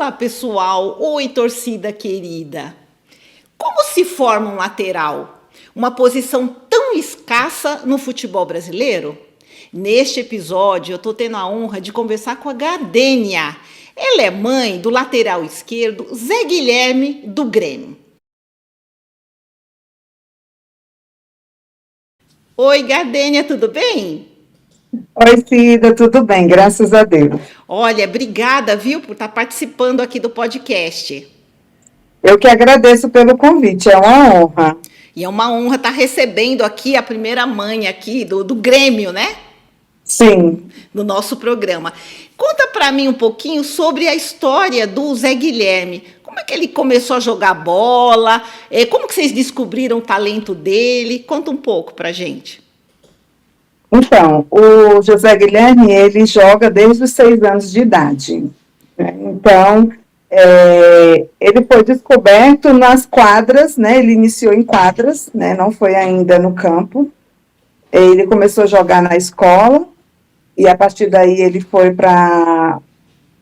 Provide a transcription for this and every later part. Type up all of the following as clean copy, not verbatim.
Olá, pessoal! Oi, torcida querida! Como se forma um lateral? Uma posição tão escassa no futebol brasileiro? Neste episódio, eu estou tendo a honra de conversar com a Gardênia. Ela é mãe do lateral esquerdo Zé Guilherme, do Grêmio. Oi, Gardênia, tudo bem? Oi, Cida, tudo bem? Graças a Deus. Olha, obrigada, viu, por estar participando aqui do podcast. Eu que agradeço pelo convite, é uma honra. E é uma honra estar recebendo aqui a primeira mãe aqui do Grêmio, né? Sim, No nosso programa. Conta para mim um pouquinho sobre a história do Zé Guilherme. Como é que ele começou a jogar bola? Como que vocês descobriram o talento dele? Conta um pouco para gente. então, o José Guilherme, ele joga desde os 6 anos de idade, né? Então, ele foi descoberto nas quadras, né? Ele iniciou em quadras, né? Não foi ainda no campo. Ele começou a jogar na escola, e a partir daí ele foi para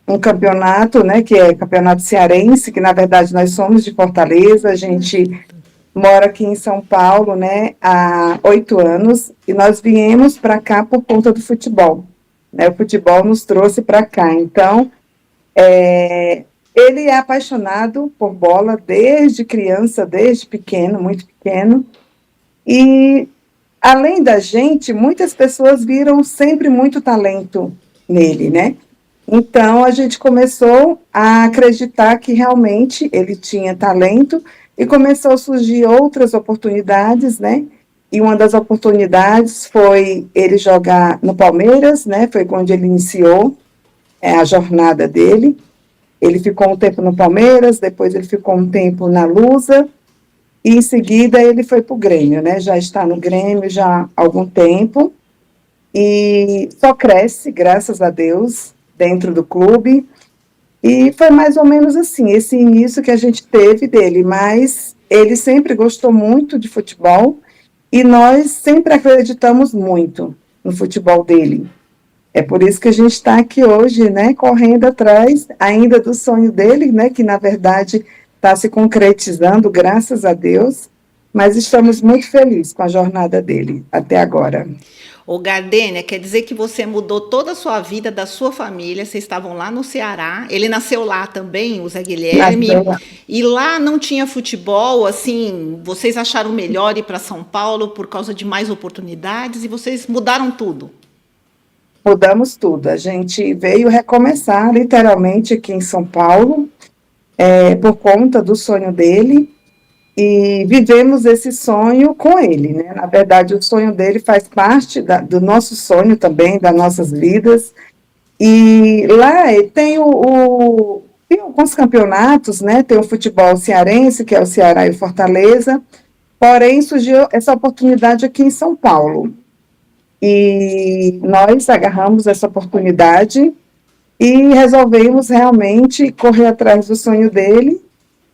um campeonato, né, que é campeonato cearense, que na verdade nós somos de Fortaleza, a gente mora aqui em São Paulo, né, há 8 anos, e nós viemos para cá por conta do futebol, né, o futebol nos trouxe para cá, então, ele é apaixonado por bola desde criança, desde pequeno, muito pequeno, e além da gente, muitas pessoas viram sempre muito talento nele, né, então, a gente começou a acreditar que realmente ele tinha talento e começou a surgir outras oportunidades, né? E uma das oportunidades foi ele jogar no Palmeiras, né? Foi quando ele iniciou a jornada dele. Ele ficou um tempo no Palmeiras, depois ele ficou um tempo na Lusa, e em seguida ele foi para o Grêmio, né? Já está no Grêmio já há algum tempo, e só cresce, graças a Deus, dentro do clube, e foi mais ou menos assim, esse início que a gente teve dele, mas ele sempre gostou muito de futebol, e nós sempre acreditamos muito no futebol dele. É por isso que a gente está aqui hoje, né, correndo atrás ainda do sonho dele, né, que na verdade está se concretizando, graças a Deus, mas estamos muito felizes com a jornada dele até agora. Ô, Gardênia, quer dizer que você mudou toda a sua vida, da sua família, vocês estavam lá no Ceará, ele nasceu lá também, o Zé Nasceu Guilherme, lá. e lá não tinha futebol, assim, vocês acharam melhor ir para São Paulo por causa de mais oportunidades e vocês mudaram tudo. Mudamos tudo, a gente veio recomeçar literalmente aqui em São Paulo, por conta do sonho dele, e vivemos esse sonho com ele, né? Na verdade, o sonho dele faz parte do nosso sonho também, das nossas vidas, e lá tem tem alguns campeonatos, né? Tem o futebol cearense, que é o Ceará e o Fortaleza, porém surgiu essa oportunidade aqui em São Paulo, e nós agarramos essa oportunidade e resolvemos realmente correr atrás do sonho dele,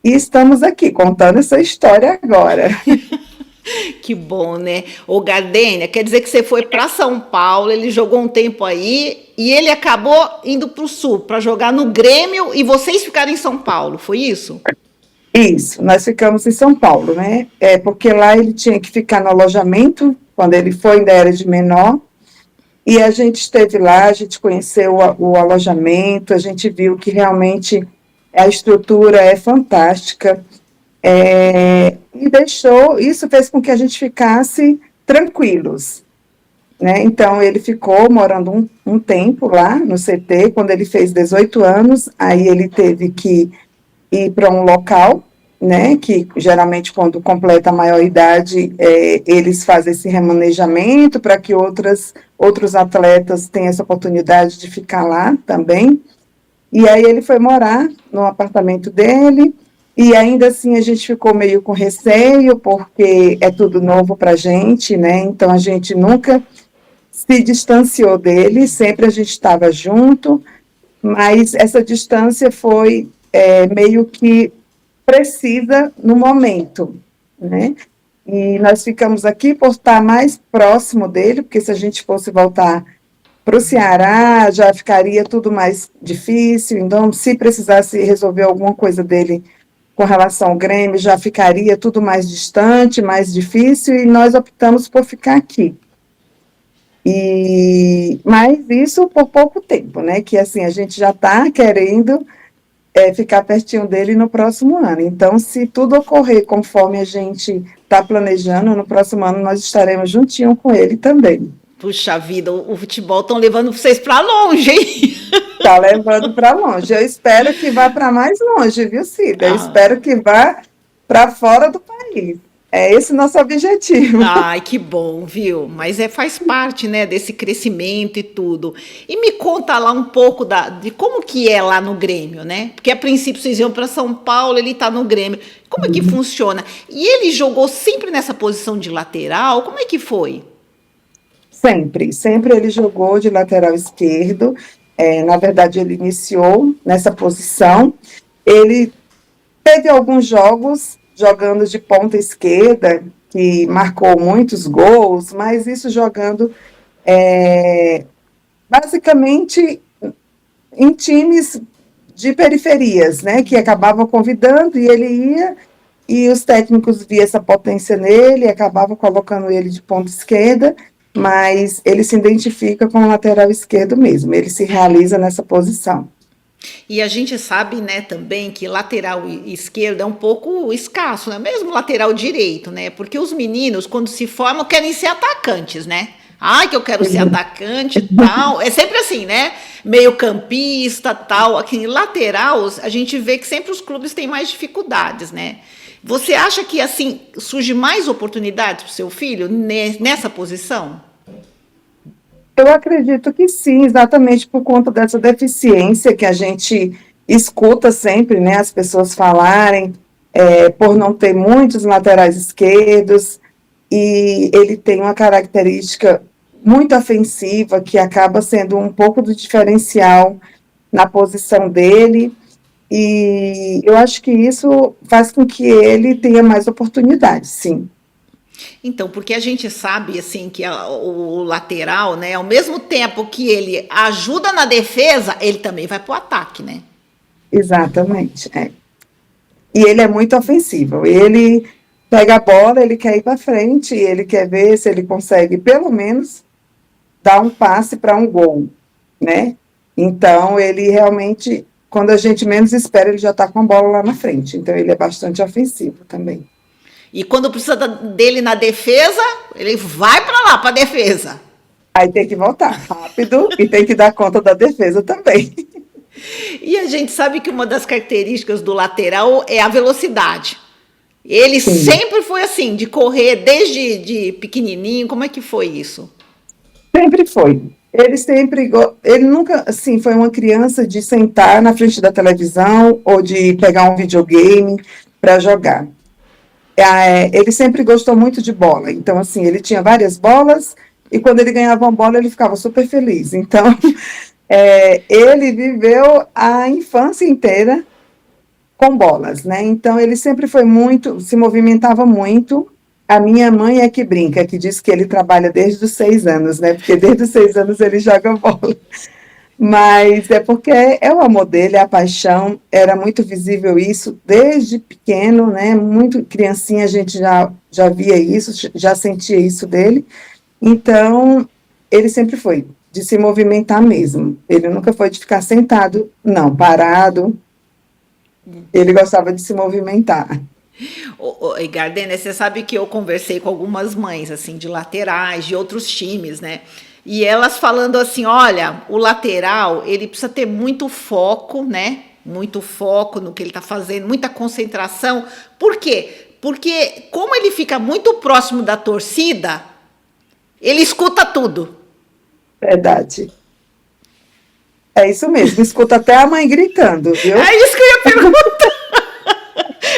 e estamos aqui contando essa história agora. Que bom, né? Ô, Gardênia, quer dizer que você foi para São Paulo, ele jogou um tempo aí e ele acabou indo para o Sul para jogar no Grêmio e vocês ficaram em São Paulo, foi isso? Isso, nós ficamos em São Paulo, né? Porque lá ele tinha que ficar no alojamento, quando ele foi, ainda era de menor, e a gente esteve lá, a gente conheceu o alojamento, a gente viu que realmente a estrutura é fantástica, e isso fez com que a gente ficasse tranquilos, né? Então, ele ficou morando um tempo lá no CT, quando ele fez 18 anos, aí ele teve que ir para um local, né, que geralmente quando completa a maioridade, eles fazem esse remanejamento para que outros atletas tenham essa oportunidade de ficar lá também, e aí ele foi morar no apartamento dele, e ainda assim a gente ficou meio com receio, porque é tudo novo para a gente, né, então a gente nunca se distanciou dele, sempre a gente estava junto, mas essa distância foi meio que precisa no momento, né? E nós ficamos aqui por estar mais próximo dele, porque se a gente fosse voltar Para o Ceará já ficaria tudo mais difícil, então se precisasse resolver alguma coisa dele com relação ao Grêmio, já ficaria tudo mais distante, mais difícil, e nós optamos por ficar aqui. Mas isso por pouco tempo, né? Que assim, a gente já está querendo ficar pertinho dele no próximo ano. Então, se tudo ocorrer conforme a gente está planejando, no próximo ano nós estaremos juntinho com ele também. Puxa vida, o futebol estão levando vocês para longe, hein? Está levando para longe. Eu espero que vá para mais longe, viu, Cida? Eu Ah. espero que vá para fora do país. É esse o nosso objetivo. Ai, que bom, viu? Mas faz parte, né, desse crescimento e tudo. E me conta lá um pouco de como que é lá no Grêmio, né? Porque a princípio vocês iam para São Paulo, ele tá no Grêmio. Como é que funciona? E ele jogou sempre nessa posição de lateral? Como é que foi? Sempre ele jogou de lateral esquerdo. Na verdade, ele iniciou nessa posição. Ele teve alguns jogos jogando de ponta esquerda, que marcou muitos gols, mas isso jogando basicamente em times de periferias, né, que acabavam convidando e ele ia, e os técnicos viam essa potência nele e acabavam colocando ele de ponta esquerda, mas ele se identifica com o lateral esquerdo mesmo, ele se realiza nessa posição. E a gente sabe, né, também que lateral esquerdo é um pouco escasso, né? Mesmo lateral direito, né? Porque os meninos, quando se formam, querem ser atacantes, né? Ai, que eu quero ser atacante e tal. É sempre assim, né? Meio campista, tal. Aqui em lateral, a gente vê que sempre os clubes têm mais dificuldades, né? Você acha que, assim, surge mais oportunidades para o seu filho nessa posição? Eu acredito que sim, exatamente por conta dessa deficiência que a gente escuta sempre, né, as pessoas falarem, por não ter muitos laterais esquerdos, e ele tem uma característica muito ofensiva, que acaba sendo um pouco do diferencial na posição dele, e eu acho que isso faz com que ele tenha mais oportunidades, sim. Então, porque a gente sabe assim que o lateral, né, ao mesmo tempo que ele ajuda na defesa, ele também vai para o ataque, né? Exatamente. E ele é muito ofensivo. Ele pega a bola, ele quer ir para frente, ele quer ver se ele consegue, pelo menos, dar um passe para um gol, né? Então, ele realmente, quando a gente menos espera, ele já está com a bola lá na frente. Então, ele é bastante ofensivo também. E quando precisa dele na defesa, ele vai para lá, para a defesa. Aí tem que voltar rápido e tem que dar conta da defesa também. E a gente sabe que uma das características do lateral é a velocidade. Ele Sim. sempre foi assim, de correr desde de pequenininho. Como é que foi isso? Sempre foi. Ele nunca, assim, foi uma criança de sentar na frente da televisão ou de pegar um videogame para jogar. Ele sempre gostou muito de bola, então, assim, ele tinha várias bolas e quando ele ganhava uma bola ele ficava super feliz. Então, ele viveu a infância inteira com bolas, né? Então, ele sempre foi muito, se movimentava muito. A minha mãe é que brinca, que diz que ele trabalha desde os 6 anos, né? Porque desde os 6 anos ele joga bola. Mas é porque é o amor dele, é a paixão, era muito visível isso desde pequeno, né? Muito criancinha a gente já via isso, já sentia isso dele. Então, ele sempre foi de se movimentar mesmo. Ele nunca foi de ficar sentado, não, parado. Ele gostava de se movimentar. Gardênia, você sabe que eu conversei com algumas mães, assim, de laterais, de outros times, né? E elas falando assim, olha, o lateral, ele precisa ter muito foco, né? Muito foco no que ele está fazendo, muita concentração. Por quê? Porque como ele fica muito próximo da torcida, ele escuta tudo. Verdade. É isso mesmo, escuta até a mãe gritando, viu? É isso que eu ia perguntar.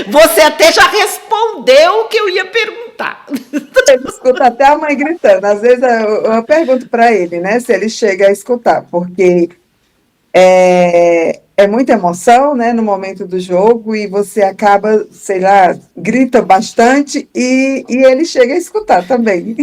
Você até já respondeu o que eu ia perguntar. Ele escuta até a mãe gritando. Às vezes eu pergunto para ele, né, se ele chega a escutar, porque é muita emoção, né, no momento do jogo e você acaba, sei lá, grita bastante e ele chega a escutar também.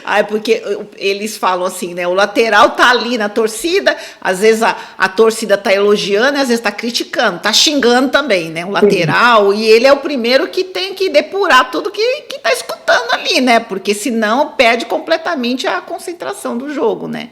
Ai, porque eles falam assim, né? O lateral tá ali na torcida, às vezes a torcida tá elogiando, e às vezes tá criticando, tá xingando também, né? O Sim. lateral, e ele é o primeiro que tem que depurar tudo que tá escutando ali, né? Porque senão perde completamente a concentração do jogo, né?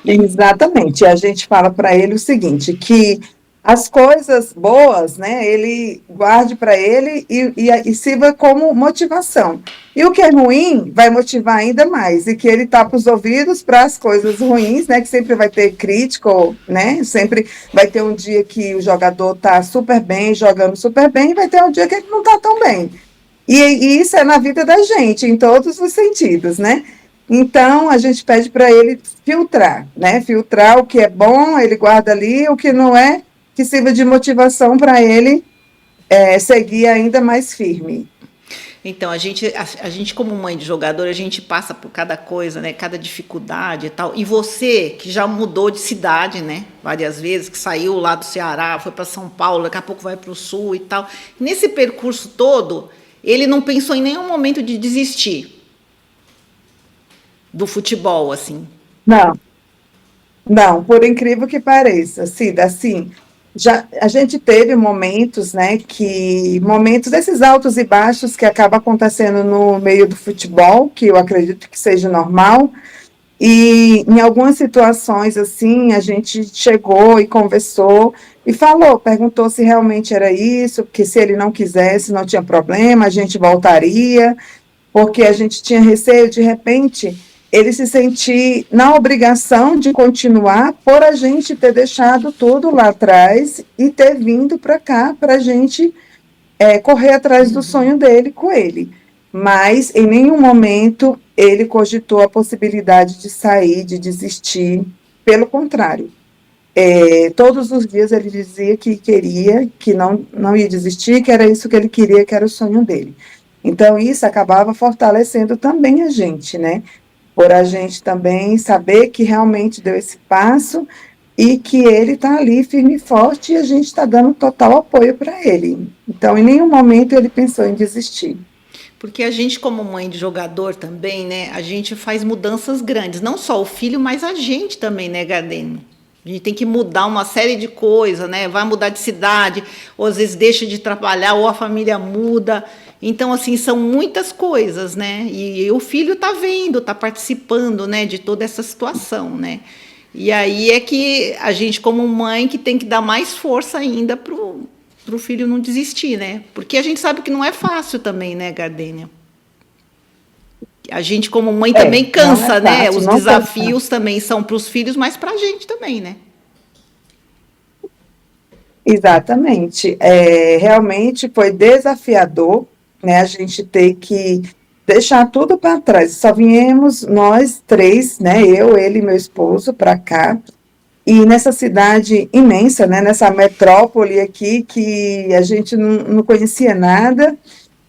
E, Exatamente. A gente fala para ele o seguinte, que as coisas boas, né, ele guarde para ele e sirva como motivação. E o que é ruim vai motivar ainda mais, e que ele tapa os ouvidos para as coisas ruins, né, que sempre vai ter crítico, né, sempre vai ter um dia que o jogador está super bem, jogando super bem, e vai ter um dia que ele não está tão bem. E isso é na vida da gente, em todos os sentidos, né? Então, a gente pede para ele filtrar, né? Filtrar o que é bom, ele guarda ali, o que não é, que sirva de motivação para ele seguir ainda mais firme. então, a gente, como mãe de jogador, a gente passa por cada coisa, né? Cada dificuldade e tal. E você, que já mudou de cidade, né? Várias vezes, que saiu lá do Ceará, foi para São Paulo, daqui a pouco vai para o Sul e tal. Nesse percurso todo, ele não pensou em nenhum momento de desistir do futebol, assim. Não, não, por incrível que pareça, Cida, assim, já a gente teve momentos, né, momentos desses altos e baixos que acaba acontecendo no meio do futebol, que eu acredito que seja normal. E em algumas situações, assim, a gente chegou e conversou e falou, perguntou se realmente era isso, porque se ele não quisesse, não tinha problema, a gente voltaria, porque a gente tinha receio, de repente, ele se sentir na obrigação de continuar por a gente ter deixado tudo lá atrás e ter vindo para cá para a gente correr atrás do sonho dele com ele. Mas em nenhum momento ele cogitou a possibilidade de sair, de desistir. Pelo contrário, todos os dias ele dizia que queria, que não ia desistir, que era isso que ele queria, que era o sonho dele. Então, isso acabava fortalecendo também a gente, né? Por a gente também saber que realmente deu esse passo e que ele está ali firme e forte e a gente está dando total apoio para ele. Então, em nenhum momento ele pensou em desistir. Porque a gente, como mãe de jogador também, né? A gente faz mudanças grandes. Não só o filho, mas a gente também, né, Gardênio? A gente tem que mudar uma série de coisas, né? Vai mudar de cidade, ou às vezes deixa de trabalhar, ou a família muda. Então, assim, são muitas coisas, né? E o filho tá vendo, tá participando, né, de toda essa situação, né? E aí é que a gente, como mãe, que tem que dar mais força ainda pro filho não desistir, né? Porque a gente sabe que não é fácil também, né, Gardênia? A gente, como mãe, também Não é cansa, né? fácil, Os não foi fácil. desafios também são para os filhos, mas para a gente também, né? Exatamente. Realmente foi desafiador, né, a gente ter que deixar tudo para trás. Só viemos nós três, né, eu, ele e meu esposo, para cá. E nessa cidade imensa, né, nessa metrópole aqui, que a gente não conhecia nada,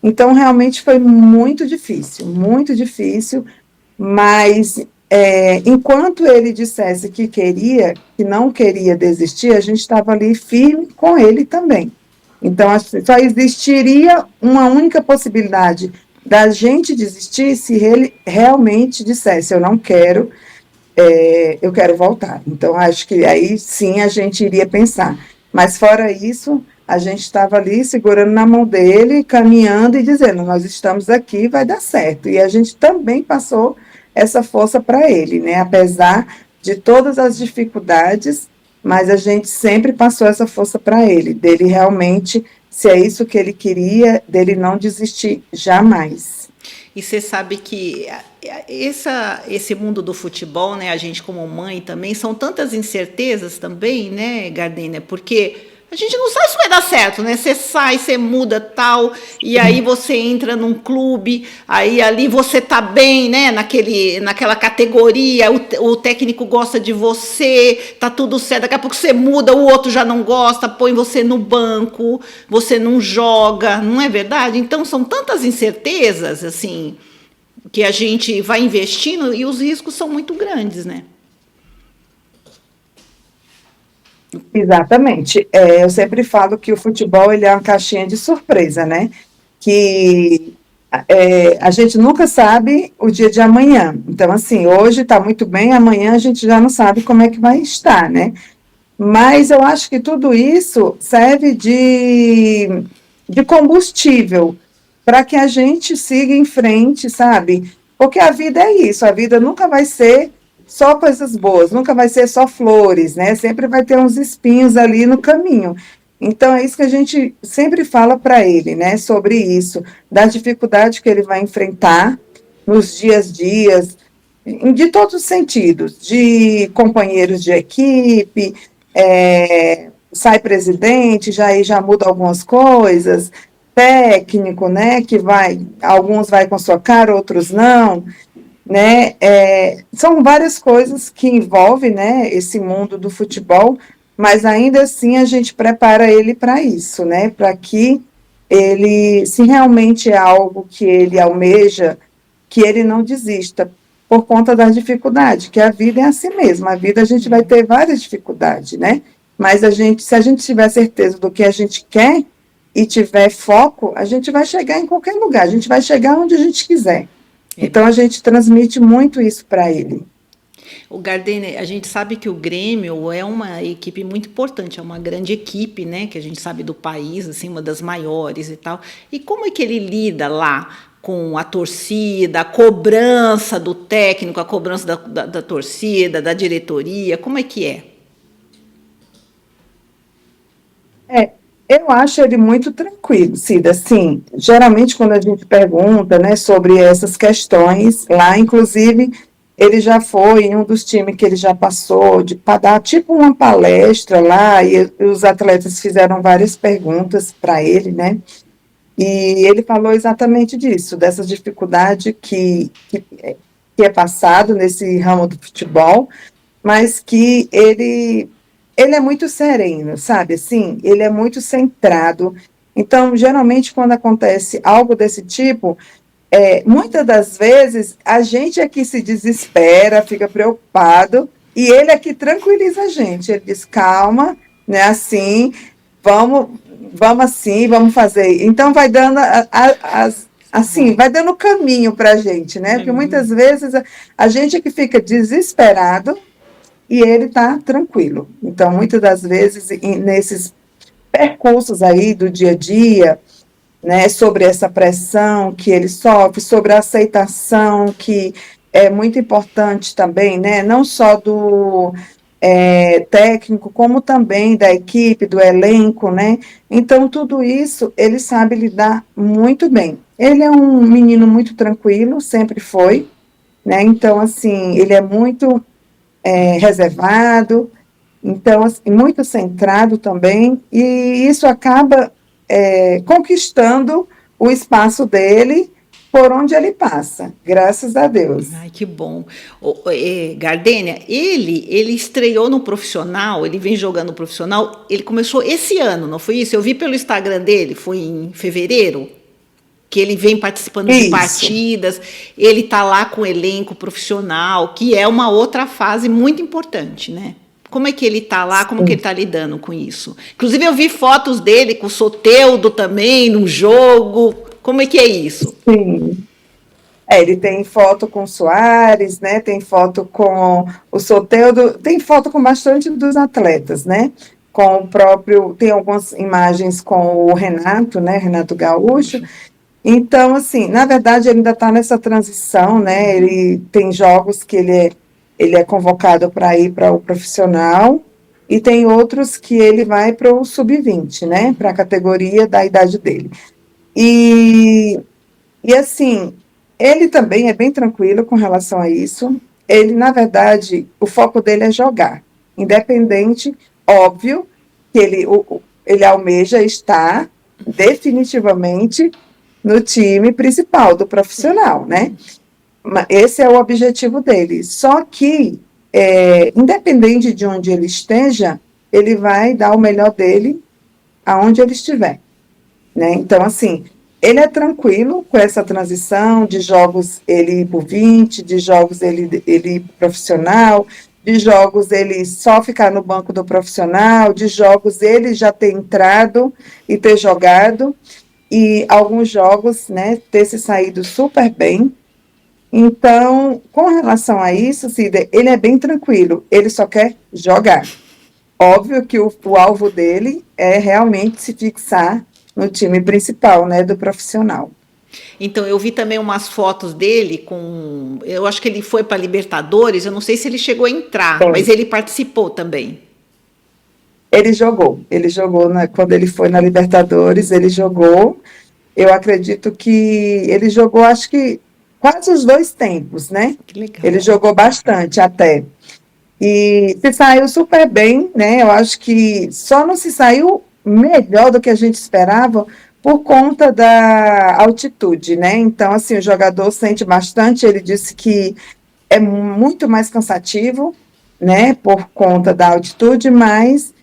então realmente foi muito difícil, mas enquanto ele dissesse que queria, que não queria desistir, a gente estava ali firme com ele também. Então, só existiria uma única possibilidade da gente desistir se ele realmente dissesse, eu não quero, eu quero voltar. Então, acho que aí sim a gente iria pensar. Mas fora isso, a gente estava ali segurando na mão dele, caminhando e dizendo, nós estamos aqui, vai dar certo. E a gente também passou essa força para ele, né? Apesar de todas as dificuldades, mas a gente sempre passou essa força para ele, dele realmente, se é isso que ele queria, dele não desistir jamais. E você sabe que esse mundo do futebol, né? A gente como mãe também, são tantas incertezas também, né, Gardênia? Porque a gente não sabe se vai dar certo, né? Você sai, você muda tal, e aí você entra num clube, aí ali você tá bem, né? Naquela categoria, o técnico gosta de você, tá tudo certo. Daqui a pouco você muda, o outro já não gosta, põe você no banco, você não joga, não é verdade? Então são tantas incertezas, assim, que a gente vai investindo e os riscos são muito grandes, né? Exatamente. Eu sempre falo que o futebol ele é uma caixinha de surpresa, né? Que A gente nunca sabe o dia de amanhã. Então, assim, hoje está muito bem, amanhã a gente já não sabe como é que vai estar, né? Mas eu acho que tudo isso serve de combustível para que a gente siga em frente, sabe? Porque a vida é isso, a vida nunca vai ser só coisas boas, nunca vai ser só flores, né? Sempre vai ter uns espinhos ali no caminho. Então é isso que a gente sempre fala para ele, né? Sobre isso, da dificuldade que ele vai enfrentar nos dias a dias, de todos os sentidos, de companheiros de equipe, sai presidente, já muda algumas coisas, técnico, né, que vai, alguns vai com sua cara, outros não, né, são várias coisas que envolvem, né, esse mundo do futebol, mas ainda assim a gente prepara ele para isso, né, para que ele, se realmente é algo que ele almeja, que ele não desista, por conta das dificuldades, que a vida é assim mesmo, a vida a gente vai ter várias dificuldades, né? Mas se a gente tiver certeza do que a gente quer e tiver foco, a gente vai chegar em qualquer lugar, a gente vai chegar onde a gente quiser. Então a gente transmite muito isso para ele. O Gardene, a gente sabe que o Grêmio é uma equipe muito importante, é uma grande equipe, né, que a gente sabe do país, assim, uma das maiores e tal. E como é que ele lida lá com a torcida, a cobrança do técnico, a cobrança da torcida, da diretoria? Como é que é? Eu acho ele muito tranquilo, Cida. Assim, geralmente quando a gente pergunta, né, sobre essas questões, lá, inclusive, ele já foi em um dos times que ele já passou, para dar tipo uma palestra lá, e os atletas fizeram várias perguntas para ele, né? E ele falou exatamente disso, dessa dificuldade que é passado nesse ramo do futebol, mas que ele é muito sereno, sabe? Assim, ele é muito centrado. Então, geralmente, quando acontece algo desse tipo, muitas das vezes a gente é que se desespera, fica preocupado, e ele é que tranquiliza a gente. Ele diz, calma, né? Assim, vamos, vamos assim, vamos fazer. Então, vai dando assim, vai dando caminho para a gente, né? Porque muitas vezes a gente é que fica desesperado e ele está tranquilo. Então, muitas das vezes, nesses percursos aí do dia a dia, né, sobre essa pressão que ele sofre, sobre a aceitação, que é muito importante também, né, não só do técnico, como também da equipe, do elenco, né? Então, tudo isso ele sabe lidar muito bem. Ele é um menino muito tranquilo, sempre foi, né? Então, assim, ele é muito reservado, então, assim, muito centrado também, e isso acaba conquistando o espaço dele por onde ele passa, graças a Deus. Ai, que bom. Gardênia, ele estreou no profissional, ele vem jogando no profissional, ele começou esse ano, não foi isso? Eu vi pelo Instagram dele, foi em fevereiro, que ele vem participando de partidas, ele está lá com o elenco profissional, que é uma outra fase muito importante, né? Como é que ele está lá, como que ele está lidando com isso? Inclusive, eu vi fotos dele com o Soteldo também, num jogo. Como é que é isso? Sim. Ele tem foto com o Soares, né? Tem foto com o Soteldo, tem foto com bastante dos atletas, né? Com o próprio, tem algumas imagens com o Renato, né? Renato Gaúcho. Então, assim, na verdade, ele ainda está nessa transição, né? Ele tem jogos que ele é convocado para ir para o profissional, e tem outros que ele vai para o sub-20, né? Para a categoria da idade dele. E assim, ele também é bem tranquilo com relação a isso. Ele, na verdade, o foco dele é jogar. Independente, óbvio, que ele almeja estar definitivamente no time principal do profissional, né? Esse é o objetivo dele. Só que, independente de onde ele esteja, ele vai dar o melhor dele aonde ele estiver, né? Então, assim, ele é tranquilo com essa transição de jogos ele ir por 20, de jogos ele ir profissional, de jogos ele só ficar no banco do profissional, de jogos ele já ter entrado e ter jogado. e alguns jogos, né, ter se saído super bem. Então, com relação a isso, Cida, ele é bem tranquilo, ele só quer jogar. Óbvio que o alvo dele é realmente se fixar no time principal, né, do profissional. Então, eu vi também umas fotos dele com. Eu acho que ele foi para Libertadores, eu não sei se ele chegou a entrar, mas Bem, ele participou também. ele jogou quando ele foi na Libertadores, ele jogou. Eu acredito que ele jogou, acho que quase os dois tempos, né? Que legal. Ele jogou bastante até. E se saiu super bem, né? Eu acho que só não se saiu melhor do que a gente esperava por conta da altitude, né? Então, assim, o jogador sente bastante. Ele disse que é muito mais cansativo, né? Por conta da altitude, mas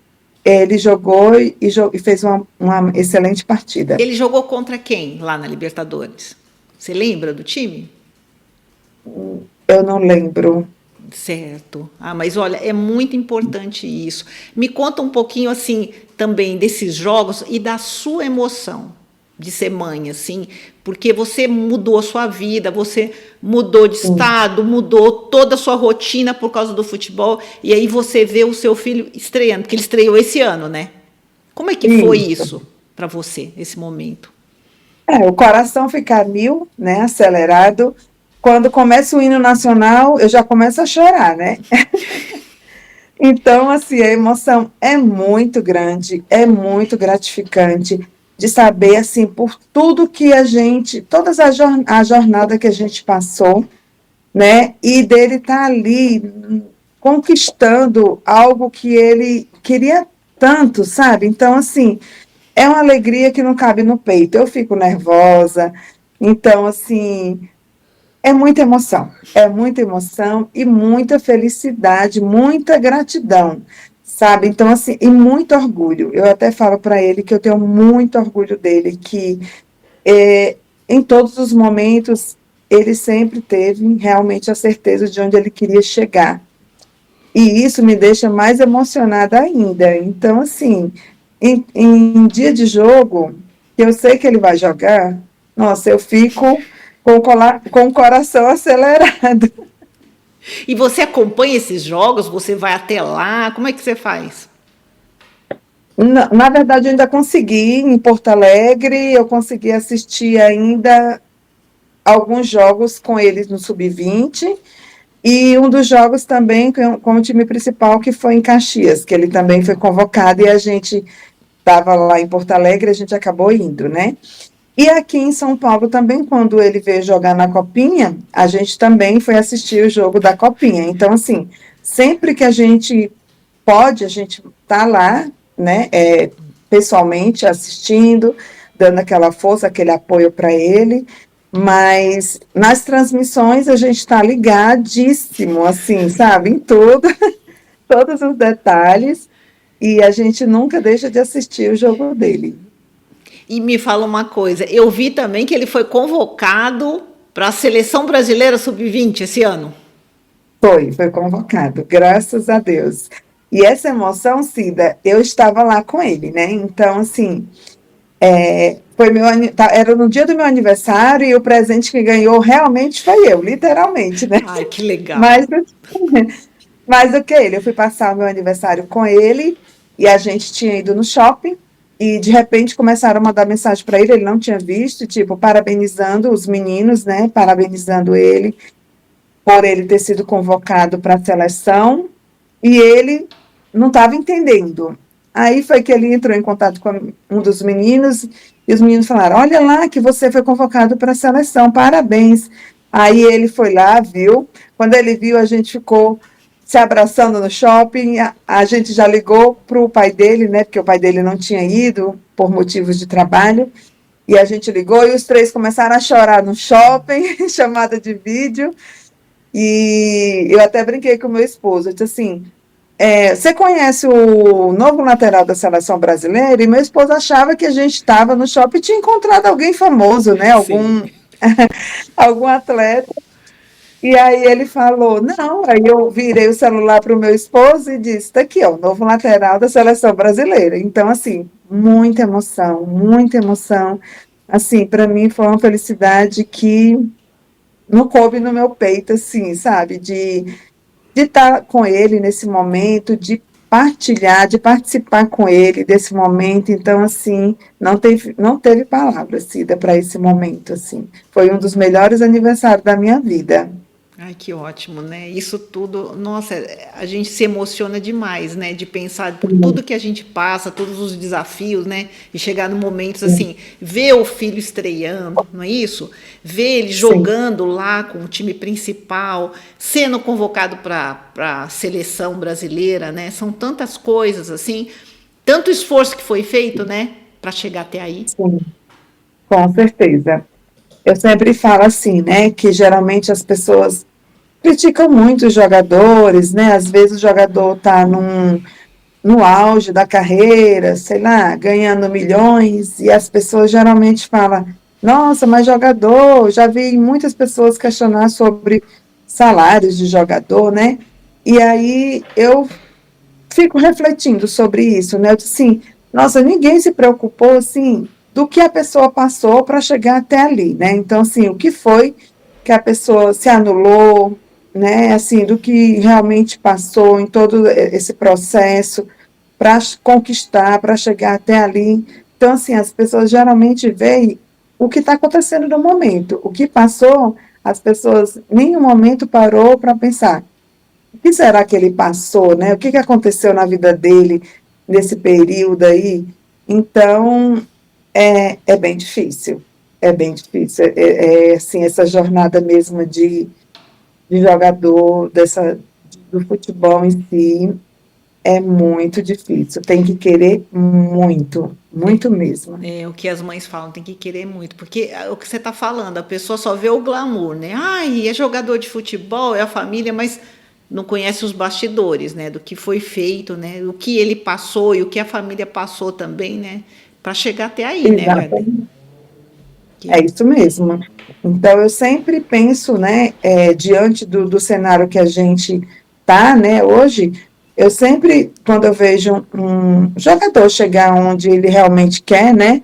ele jogou e fez uma excelente partida. Ele jogou contra quem lá na Libertadores? Você lembra do time? Eu não lembro. Certo. Ah, mas olha, é muito importante isso. Me conta um pouquinho assim também desses jogos e da sua emoção de ser mãe, assim, porque você mudou a sua vida, você mudou de Sim, estado, mudou toda a sua rotina por causa do futebol, e aí você vê o seu filho estreando, porque ele estreou esse ano, né? Como é que foi isso. isso para você, esse momento? O coração fica a mil, né, acelerado. Quando começa o hino nacional, eu já começo a chorar, né? Então, assim, a emoção é muito grande, é muito gratificante de saber, assim, por tudo que a gente, a jornada que a gente passou, né? E dele estar ali conquistando algo que ele queria tanto, sabe? Então, assim, é uma alegria que não cabe no peito. Eu fico nervosa. Então, assim, é muita emoção e muita felicidade, muita gratidão, sabe? Então, assim, e muito orgulho. Eu até falo para ele que eu tenho muito orgulho dele, que é, em todos os momentos ele sempre teve realmente a certeza de onde ele queria chegar. E isso me deixa mais emocionada ainda. Então, assim, em dia de jogo, que eu sei que ele vai jogar, nossa, eu fico com o coração acelerado. E você acompanha esses jogos? Você vai até lá? Como é que você faz? Na verdade, eu ainda consegui, em Porto Alegre, eu consegui assistir ainda alguns jogos com eles no Sub-20, e um dos jogos também com o time principal, que foi em Caxias, que ele também foi convocado, e a gente estava lá em Porto Alegre, a gente acabou indo, né? E aqui em São Paulo também, quando ele veio jogar na Copinha, a gente também foi assistir o jogo da Copinha. Então, assim, sempre que a gente pode, a gente tá lá, né, pessoalmente assistindo, dando aquela força, aquele apoio para ele, mas nas transmissões a gente está ligadíssimo, assim, sabe, em tudo, todos os detalhes, e a gente nunca deixa de assistir o jogo dele. E me fala uma coisa, eu vi também que ele foi convocado para a seleção brasileira sub-20 esse ano. Foi convocado, graças a Deus. E essa emoção, Cida, eu estava lá com ele, né? Então, assim, era no dia do meu aniversário e o presente que ganhou realmente foi eu, literalmente, né? Ai, que legal. Mas, mas o que ele? Eu fui passar o meu aniversário com ele e a gente tinha ido no shopping e de repente começaram a mandar mensagem para ele, ele não tinha visto, tipo, parabenizando os meninos, né? Parabenizando ele por ele ter sido convocado para a seleção, e ele não estava entendendo. Aí foi que ele entrou em contato com um dos meninos, e os meninos falaram, olha lá que você foi convocado para a seleção, parabéns. Aí ele foi lá, viu, quando ele viu, a gente ficou se abraçando no shopping, a gente já ligou para o pai dele, né, porque o pai dele não tinha ido, por motivos de trabalho, e a gente ligou, e os três começaram a chorar no shopping, chamada de vídeo, e eu até brinquei com o meu esposo, eu disse assim, você conhece o novo lateral da seleção brasileira? E meu esposo achava que a gente estava no shopping e tinha encontrado alguém famoso, né? Sim. Algum atleta. E aí ele falou, não, aí eu virei o celular para o meu esposo e disse, está aqui, ó, o novo lateral da seleção brasileira. Então, assim, muita emoção, assim, para mim foi uma felicidade que não coube no meu peito, assim, sabe? De estar com ele nesse momento, de partilhar, de participar com ele desse momento. Então, assim, não teve palavra, Cida, para esse momento, assim. Foi um dos melhores aniversários da minha vida. Ai, que ótimo, né? Isso tudo, nossa, a gente se emociona demais, né? De pensar por tudo que a gente passa, todos os desafios, né? E chegar no momento assim, ver o filho estreando, não é isso? Ver ele Sim, jogando lá com o time principal, sendo convocado para a seleção brasileira, né? São tantas coisas assim, tanto esforço que foi feito, né? Para chegar até aí. sim, com certeza. Eu sempre falo assim, né, que geralmente as pessoas criticam muito os jogadores, né? Às vezes o jogador está no auge da carreira, sei lá, ganhando milhões, e as pessoas geralmente falam: nossa, mas jogador, já vi muitas pessoas questionar sobre salários de jogador, né? E aí eu fico refletindo sobre isso, né? Eu disse assim, nossa, ninguém se preocupou, assim, do que a pessoa passou para chegar até ali, né? Então, assim, o que foi que a pessoa se anulou, né? Assim, do que realmente passou em todo esse processo para conquistar, para chegar até ali. Então, assim, as pessoas geralmente veem o que está acontecendo no momento. O que passou, as pessoas em nenhum momento parou para pensar o que será que ele passou, né? O que aconteceu na vida dele nesse período aí? Então, é bem difícil. É bem difícil. Assim, essa jornada mesmo de jogador, do futebol em si, é muito difícil. Tem que querer muito, muito mesmo. É o que as mães falam, tem que querer muito, porque o que você está falando, a pessoa só vê o glamour, né? Ai, é jogador de futebol, é a família, mas não conhece os bastidores, né? Do que foi feito, né? O que ele passou e o que a família passou também, né? Para chegar até aí, né, Gardê? Exatamente. É Que isso mesmo. Então, eu sempre penso, né, diante do cenário que a gente está, né, hoje, eu sempre, quando eu vejo um jogador chegar onde ele realmente quer, né,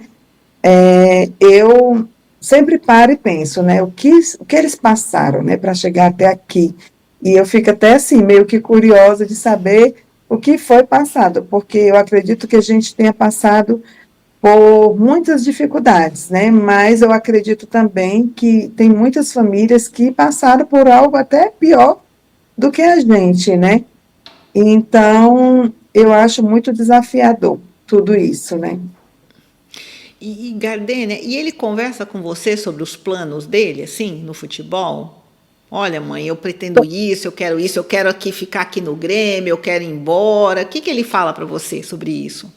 eu sempre paro e penso, né, o que eles passaram, né, para chegar até aqui. E eu fico até assim, meio que curiosa de saber o que foi passado, porque eu acredito que a gente tenha passado por muitas dificuldades, né? Mas eu acredito também que tem muitas famílias que passaram por algo até pior do que a gente, né? Então, eu acho muito desafiador tudo isso, né? e Gardê, né? E ele conversa com você sobre os planos dele, assim, no futebol? Olha, mãe, eu pretendo isso, eu quero aqui ficar aqui no Grêmio, eu quero ir embora. O que que ele fala para você sobre isso?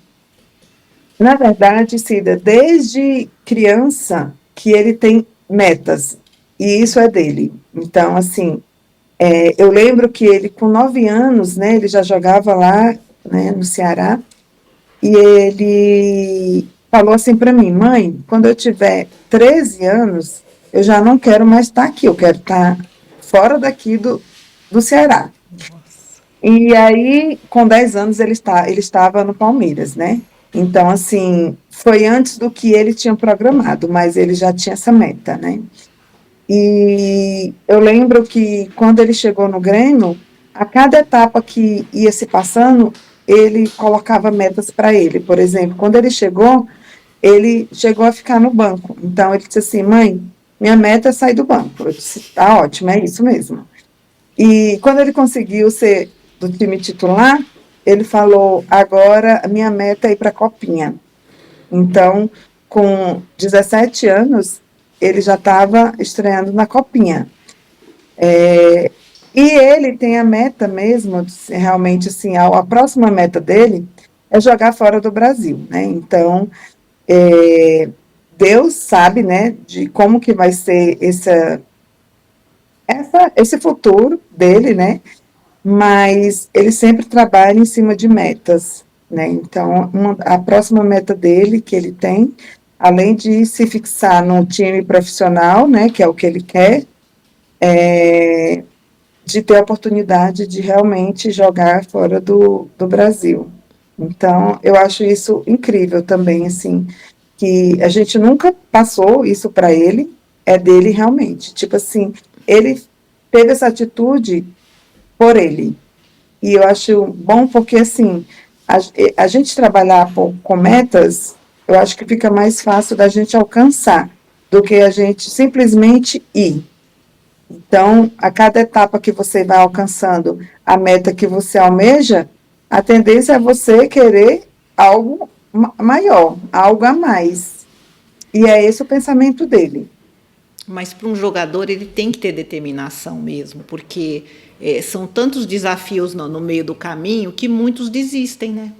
Na verdade, Cida, desde criança que ele tem metas, e isso é dele. Então, assim, eu lembro que ele, com 9 anos, né, ele já jogava lá, né, no Ceará, e ele falou assim para mim: mãe, quando eu tiver 13 anos, eu já não quero mais estar aqui, eu quero estar fora daqui do Ceará. E aí, com 10 anos, ele estava no Palmeiras, né? Então, assim, foi antes do que ele tinha programado, mas ele já tinha essa meta, né? E eu lembro que quando ele chegou no Grêmio, a cada etapa que ia se passando, ele colocava metas para ele. Por exemplo, quando ele chegou a ficar no banco. Então ele disse assim: mãe, minha meta é sair do banco. Eu disse: tá ótimo, é isso mesmo. E quando ele conseguiu ser do time titular, ele falou: agora a minha meta é ir para a Copinha. Então, com 17 anos, ele já estava estreando na Copinha. E ele tem a meta mesmo, realmente, assim, a próxima meta dele é jogar fora do Brasil, né? Então, é, Deus sabe, né, de como que vai ser esse futuro dele, né? Mas ele sempre trabalha em cima de metas, né? Então, a próxima meta dele que ele tem, além de se fixar num time profissional, né, que é o que ele quer, de ter a oportunidade de realmente jogar fora do Brasil. Então, eu acho isso incrível também, assim, que a gente nunca passou isso para ele, é dele realmente. Tipo assim, ele teve essa atitude por ele. E eu acho bom porque, assim, a gente trabalhar com metas, eu acho que fica mais fácil da gente alcançar do que a gente simplesmente ir. Então, a cada etapa que você vai alcançando a meta que você almeja, a tendência é você querer algo maior, algo a mais. E é esse o pensamento dele. Mas para um jogador ele tem que ter determinação mesmo, porque são tantos desafios no meio do caminho que muitos desistem, né?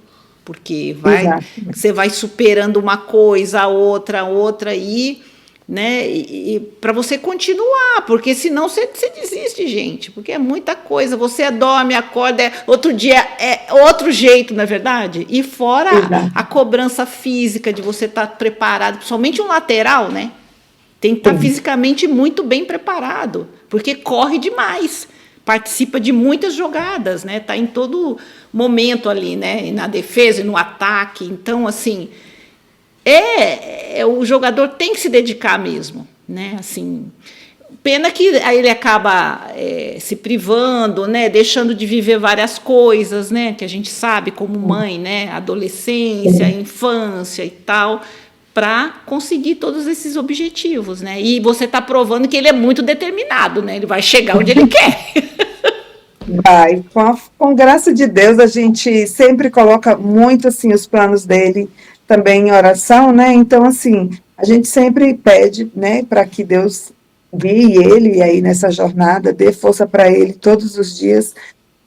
Porque Exato. você vai superando uma coisa, outra e, né? E para você continuar, porque senão você desiste, gente, porque é muita coisa. Você dorme, acorda, outro dia é outro jeito, não é verdade? E fora a cobrança física de você estar preparado, principalmente um lateral, né? Tem que estar fisicamente muito bem preparado, porque corre demais, participa de muitas jogadas, né? Está em todo momento ali, né? Na defesa e no ataque. Então, assim, o jogador tem que se dedicar mesmo, né? Assim, pena que aí ele acaba se privando, né? Deixando de viver várias coisas, né? Que a gente sabe como mãe, né? Adolescência, infância e tal, para conseguir todos esses objetivos, né? E você está provando que ele é muito determinado, né? Ele vai chegar onde ele quer. Vai, com graça de Deus, a gente sempre coloca muito, assim, os planos dele também em oração, né? Então, assim, a gente sempre pede, né, para que Deus guie ele aí nessa jornada, dê força para ele todos os dias,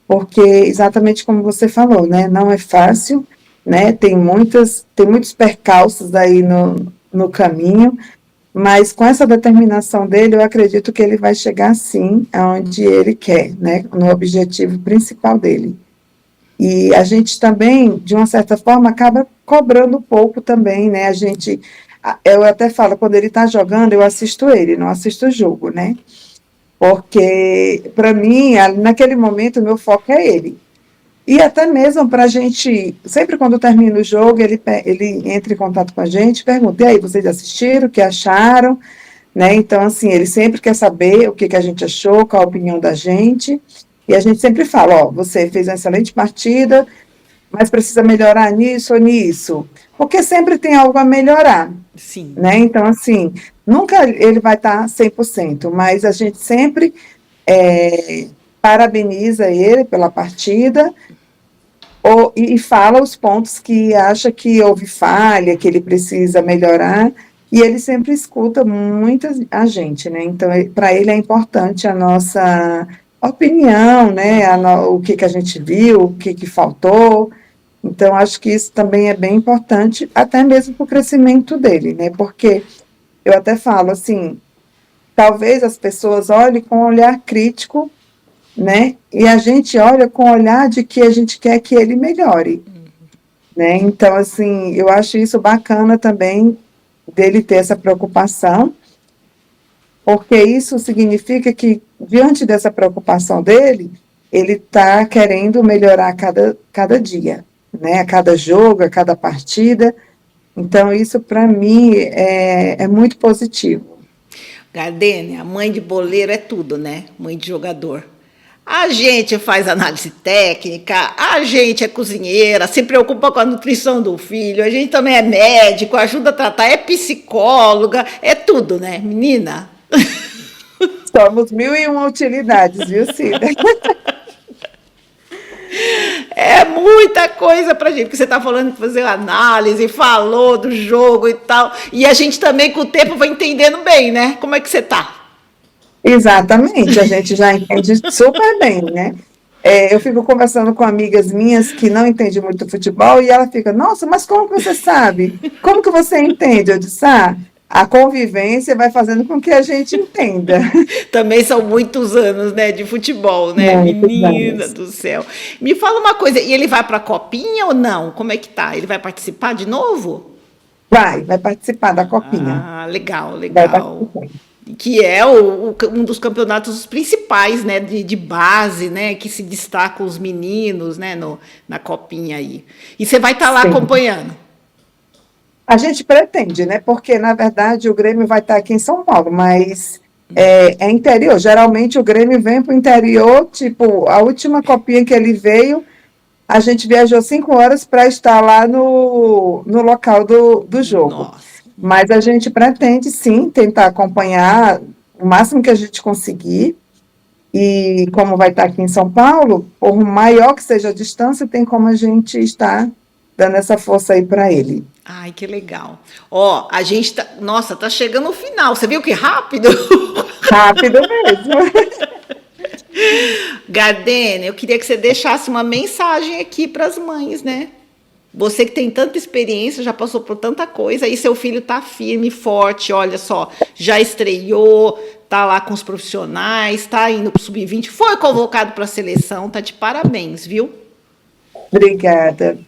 porque exatamente como você falou, né? Não é fácil, né? Tem muitos percalços aí no caminho, mas com essa determinação dele, eu acredito que ele vai chegar sim aonde ele quer, né? No objetivo principal dele. E a gente também, de uma certa forma, acaba cobrando um pouco também, né? Eu até falo, quando ele está jogando, eu assisto ele, não assisto o jogo, né? Porque, para mim, naquele momento, o meu foco é ele. E até mesmo para a gente, sempre quando termina o jogo, ele entra em contato com a gente, pergunta, e aí, vocês assistiram, o que acharam? Né? Então, assim, ele sempre quer saber o que a gente achou, qual a opinião da gente, e a gente sempre fala, ó, você fez uma excelente partida, mas precisa melhorar nisso ou nisso, porque sempre tem algo a melhorar. Sim. Né? Então, assim, nunca ele vai estar 100%, mas a gente sempre parabeniza ele pela partida, e fala os pontos que acha que houve falha, que ele precisa melhorar, e ele sempre escuta muito a gente, né? Então, para ele é importante a nossa opinião, né? O que a gente viu, o que faltou. Então, acho que isso também é bem importante, até mesmo para o crescimento dele, né? Porque eu até falo assim, talvez as pessoas olhem com um olhar crítico, né? E a gente olha com o olhar de que a gente quer que ele melhore, né? Então, assim, eu acho isso bacana também dele ter essa preocupação, porque isso significa que, diante dessa preocupação dele, ele está querendo melhorar cada dia, né? A cada jogo, a cada partida. Então, isso, para mim, é muito positivo. Gardênia, mãe de boleiro é tudo, né? Mãe de jogador. A gente faz análise técnica, a gente é cozinheira, se preocupa com a nutrição do filho, a gente também é médico, ajuda a tratar, é psicóloga, é tudo, né, menina? Somos 1001 utilidades, viu, Cida? É muita coisa pra gente, porque você tá falando de fazer análise, falou do jogo e tal, e a gente também com o tempo vai entendendo bem, né? Como é que você tá? Exatamente, a gente já entende super bem, né? Eu fico conversando com amigas minhas que não entendem muito futebol e ela fica, nossa, mas como que você sabe? Como que você entende? Eu disse, a convivência vai fazendo com que a gente entenda. Também são muitos anos, né, de futebol, né? Muitos Menina anos. do céu. Me fala uma coisa, e ele vai para a Copinha ou não? Como é que tá? Ele vai participar de novo? Vai participar da Copinha. Ah, legal, Vai legal. participar. Que é um dos campeonatos principais, né, de base, né, que se destacam os meninos, né, na Copinha aí. E você vai estar lá Sim. acompanhando? A gente pretende, né? Porque, na verdade, o Grêmio vai estar aqui em São Paulo, mas é interior. Geralmente o Grêmio vem para o interior, tipo, a última copinha que ele veio, a gente viajou 5 horas para estar lá no local do jogo. Nossa. Mas a gente pretende, sim, tentar acompanhar o máximo que a gente conseguir. E como vai estar aqui em São Paulo, por maior que seja a distância, tem como a gente estar dando essa força aí para ele. Ai, que legal. Ó, a gente tá. Nossa, tá chegando o final. Você viu que rápido? Rápido mesmo. Gardênia, eu queria que você deixasse uma mensagem aqui para as mães, né? Você que tem tanta experiência, já passou por tanta coisa, e seu filho tá firme, forte, olha só, já estreou, tá lá com os profissionais, tá indo pro sub-20, foi convocado para a seleção, tá de parabéns, viu? Obrigada.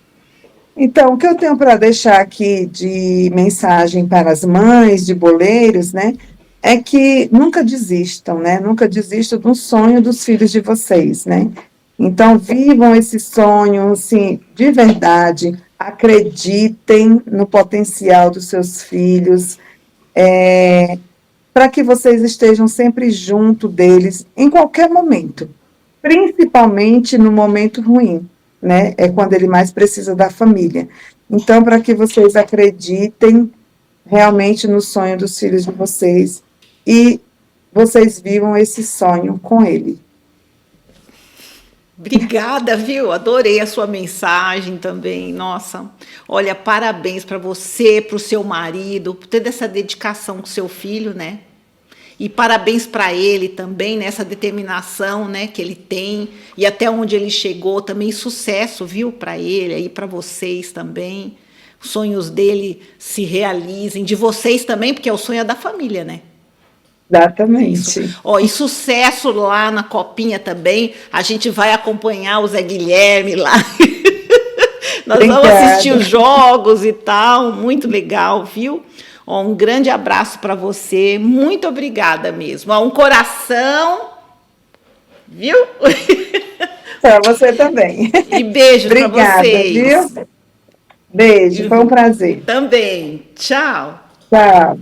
Então, o que eu tenho para deixar aqui de mensagem para as mães de boleiros, né, é que nunca desistam, né? Nunca desistam do sonho dos filhos de vocês, né? Então, vivam esse sonho, assim, de verdade, acreditem no potencial dos seus filhos, para que vocês estejam sempre junto deles em qualquer momento, principalmente no momento ruim, né? É quando ele mais precisa da família. Então, para que vocês acreditem realmente no sonho dos filhos de vocês e vocês vivam esse sonho com ele. Obrigada, viu? Adorei a sua mensagem também. Nossa, olha, parabéns para você, para o seu marido, por ter essa dedicação com seu filho, né? E parabéns para ele também, nessa determinação, né, que ele tem e até onde ele chegou, também sucesso, viu, para ele e para vocês também. Os sonhos dele se realizem, de vocês também, porque é o sonho da família, né? Isso. Exatamente. Ó, e sucesso lá na Copinha também. A gente vai acompanhar o Zé Guilherme lá. Nós vamos assistir Obrigada. os jogos e tal. Muito legal, viu? Ó, um grande abraço para você. Muito obrigada mesmo. Ó, um coração, viu? Para você também. E beijos para Obrigada, vocês. viu? Beijo, foi um prazer. Também. Tchau. Tchau.